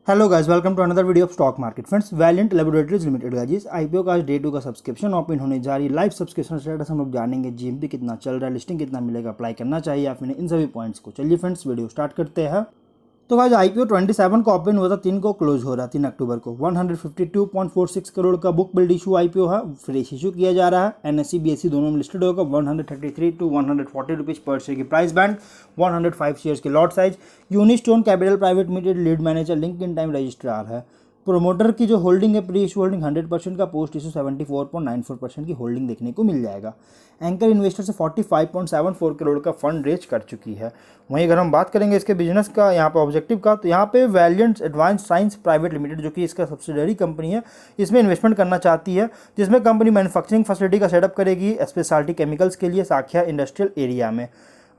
Hello guys, welcome to another video of stock market. Friends, Valiant Laboratories Limited का जिस IPO का आज day 2 का सब्सक्रिप्शन ओपन होने जा रही है, लाइव सब्सक्रिप्शन स्टेटस हम लोग जानेंगे। जीएमपी कितना चल रहा है, लिस्टिंग कितना मिलेगा, अप्लाई करना चाहिए या फिर नहीं, इन सभी पॉइंट्स को। चलिए फ्रेंड्स, वीडियो स्टार्ट करते हैं। तो गाइस, आईपीओ 27 को ओपन हुआ था, 3 को क्लोज हो रहा है, 3 अक्टूबर को। 152.46 करोड़ का बुक बिल्ड इशू आईपीओ है, फ्रेश इशू किया जा रहा है। एनएससी बीएससी दोनों में लिस्टेड होगा। 133 टू 140 रुपीज़ पर शेयर की प्राइस बैंड, 105 शेयर्स की lot size. Unistone capital private limited lead manager, link in time registrar है। प्रोमोटर की जो होल्डिंग है, प्री इशू होल्डिंग 100% का, पोस्ट इशू 74.94% की होल्डिंग देखने को मिल जाएगा। एंकर इन्वेस्टर से 45.74 करोड़ का फंड रेज कर चुकी है। वहीं अगर हम बात करेंगे इसके बिजनेस का, यहाँ पे ऑब्जेक्टिव का, तो यहाँ पे Valiant Advance Science Private limited, जो कि इसका सब्सिडरी कंपनी है, इसमें इन्वेस्टमेंट करना चाहती है, जिसमें कंपनी मैन्युफैक्चरिंग फैसिलिटी का सेटअप करेगी स्पेशलिटी केमिकल्स के लिए साख्या इंडस्ट्रियल एरिया में,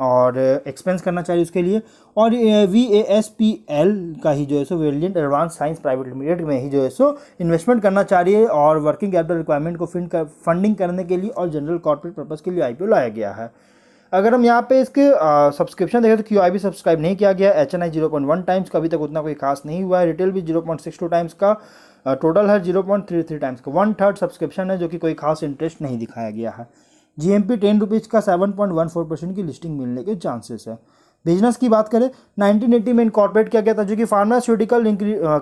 और एक्सपेंस करना चाहिए उसके लिए। और VASPL का ही जो है सो Valiant Advance Science Private Limited में ही जो है सो इन्वेस्टमेंट करना चाह रही है, और वर्किंग कैपिटल रिक्वायरमेंट को फंडिंग करने के लिए और जनरल कॉर्पोरेट पर्पज़ के लिए आईपीओ लाया गया है। अगर हम यहाँ पे इसके सब्सक्रिप्शन देखें तो QIB सब्सक्राइब नहीं किया गया। HNI 0.1 टाइम्स का अभी तक उतना कोई खास नहीं हुआ है। रिटेल भी 0.62 टाइम्स का, टोटल है 0.33 टाइम्स का। 1/3 सब्सक्रिप्शन है, जो कि कोई खास इंटरेस्ट नहीं दिखाया गया है। GMP 10 रुपीज़ का 7.14% की लिस्टिंग मिलने के चांसेस है। बिजनेस की बात करें, 1980 में इनकॉर्पोरेट किया गया था, जो कि फार्मास्यूटिकल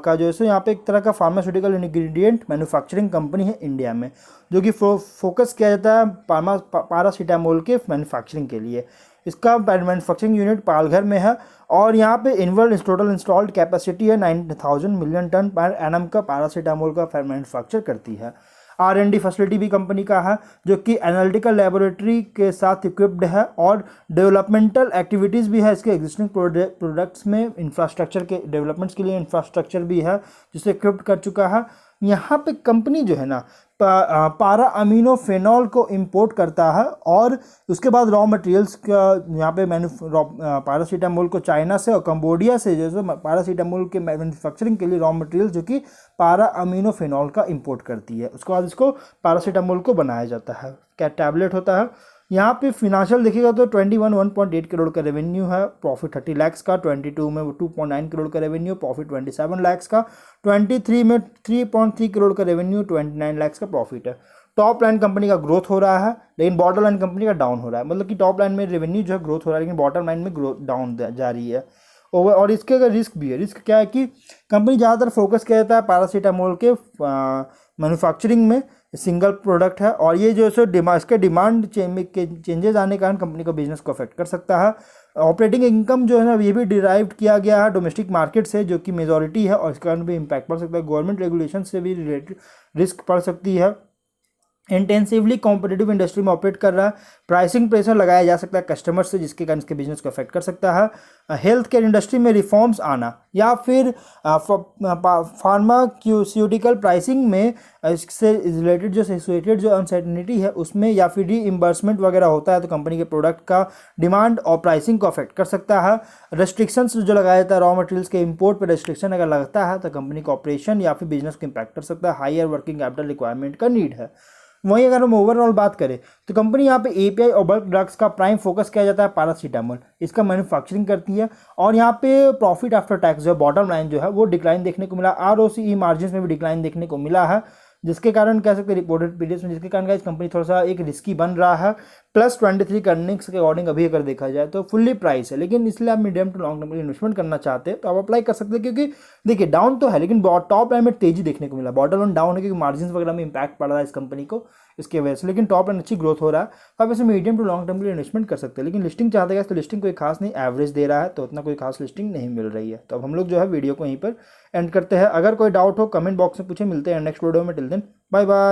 का जो है यहाँ पे एक तरह का फार्मास्यूटिकल इंग्रेडिएंट मैन्युफैक्चरिंग कंपनी है इंडिया में, जो कि फोकस किया जाता है पैरासीटामोल के मैन्युफैक्चरिंग के लिए। इसका मैन्युफैक्चरिंग यूनिट पालघर में है, और यहाँ पे टोटल इंस्टॉल्ड कैपेसिटी है 9,000 मिलियन टन पर एनम का पैरासीटामोल का मैन्युफैक्चर करती है। R&D फैसिलिटी भी कंपनी का है, जो कि एनालिटिकल लेबोरेटरी के साथ इक्विप्ड है, और डेवलपमेंटल एक्टिविटीज़ भी है इसके एग्जिस्टिंग प्रोडक्ट्स में। इंफ्रास्ट्रक्चर के डेवलपमेंट्स के लिए इंफ्रास्ट्रक्चर भी है, जिसे इक्विप्ड कर चुका है। यहाँ पे कंपनी जो है ना, पारा अमीनो फेनॉल को इंपोर्ट करता है, और उसके बाद रॉ मटेरियल्स का यहाँ पे पैरासीटामोल को चाइना से और कंबोडिया से जो है पैरासीटामोल के मैन्युफैक्चरिंग के लिए रॉ मटेरियल्स, जो कि पारा अमीनो फेनॉल का इंपोर्ट करती है। उसके बाद इसको पैरासीटामोल को बनाया जाता है, क्या टैबलेट होता है। यहाँ पे फिनेंशियल देखिएगा तो 1.8 करोड़ का रेवेन्यू है, प्रॉफिट 30 लाख का। 22 में 2.9 करोड़ का रेवेन्यू, प्रॉफिट 27 लाख का। 23 में 3.3 करोड़ का रेवेन्यू, 29 लाख का प्रॉफिट है। टॉप लाइन कंपनी का ग्रोथ हो रहा है, लेकिन बॉटम लाइन कंपनी का डाउन हो रहा है। मतलब कि टॉप लाइन में रेवेन्यू जो है ग्रोथ हो रहा है, लेकिन बॉटम लाइन में ग्रोथ डाउन जा रही है। और इसके अगर रिस्क भी है। रिस्क क्या है कि कंपनी ज़्यादातर फोकस किया जाता है पैरासीटामोल के मैन्युफैक्चरिंग में, सिंगल प्रोडक्ट है, और ये जो है सो इसके डिमांड के चेंजेस आने के कारण कंपनी को बिजनेस को अफेक्ट कर सकता है। ऑपरेटिंग इनकम जो है ना, ये भी डिराइव्ड किया गया है डोमेस्टिक मार्केट से, जो कि मेजॉरिटी है, और इसके कारण भी इम्पैक्ट पड़ सकता है। गवर्नमेंट रेगुलेशन से भी रिलेटेड रिस्क पड़ सकती है। इंटेंसिवली कॉम्पिटिटिव इंडस्ट्री में ऑपरेट कर रहा है, प्राइसिंग प्रेशर लगाया जा सकता है कस्टमर से, जिसके कारण इसके बिजनेस को अफेक्ट कर सकता है। हेल्थ केयर इंडस्ट्री में रिफॉर्म्स आना, या फिर फार्मास्यूटिकल प्राइसिंग में इससे रिलेटेड जो अनसर्टेनिटी है उसमें, या फिर रीइंबर्समेंट वगैरह होता है, तो कंपनी के प्रोडक्ट का डिमांड और प्राइसिंग को अफेक्ट कर सकता है। रेस्ट्रिक्शंस जो लगाया जाता है रॉ मटेरियल्स के इंपोर्ट पर, रेस्ट्रिक्शन अगर लगता है तो कंपनी का ऑपरेशन या फिर बिजनेस को इम्पैक्ट कर सकता है। हायर वर्किंग कैपिटल रिक्वायरमेंट का नीड है। वहीं अगर हम ओवरऑल बात करें तो कंपनी यहाँ पे API और बल्क ड्रग्स का प्राइम फोकस किया जाता है पैरासीटामोल, इसका मैन्युफैक्चरिंग करती है। और यहाँ पे प्रॉफिट आफ्टर टैक्स जो बॉटम लाइन जो है वो डिक्लाइन देखने को मिला। ROCE मार्जिन में भी डिक्लाइन देखने को मिला है, जिसके कारण कह सकते हैं रिपोर्टेड पीरियड्स में, जिसके कारण गाइस कंपनी थोड़ा सा एक रिस्की बन रहा है। +23 अर्निंग्स के अकॉर्डिंग अभी अगर देखा जाए तो फुल्ली प्राइस है, लेकिन इसलिए आप मीडियम टू लॉन्ग टर्म के लिए इन्वेस्टमेंट करना चाहते हैं तो आप अप्लाई कर सकते हैं, क्योंकि देखिए डाउन तो है, लेकिन टॉप लाइन में तेजी देखने को मिला। बॉटम लाइन डाउन है क्योंकि मार्जिन वगैरह में इंपैक्ट पड़ रहा है इस कंपनी को, इसके वजह से, लेकिन टॉप लाइन अच्छी ग्रोथ हो रहा है, तो आप इसे मीडियम टू लॉन्ग टर्म के लिए इन्वेस्टमेंट कर सकते हैं। लेकिन लिस्टिंग चाहते हैं तो लिस्टिंग कोई खास नहीं, एवरेज दे रहा है, तो उतना कोई खास लिस्टिंग नहीं मिल रही है। तो अब हम लोग जो है वीडियो को यहीं पर एंड करते हैं। अगर कोई डाउट हो कमेंट बॉक्स में पूछे। मिलते हैं नेक्स्ट वीडियो में। Till then bye bye.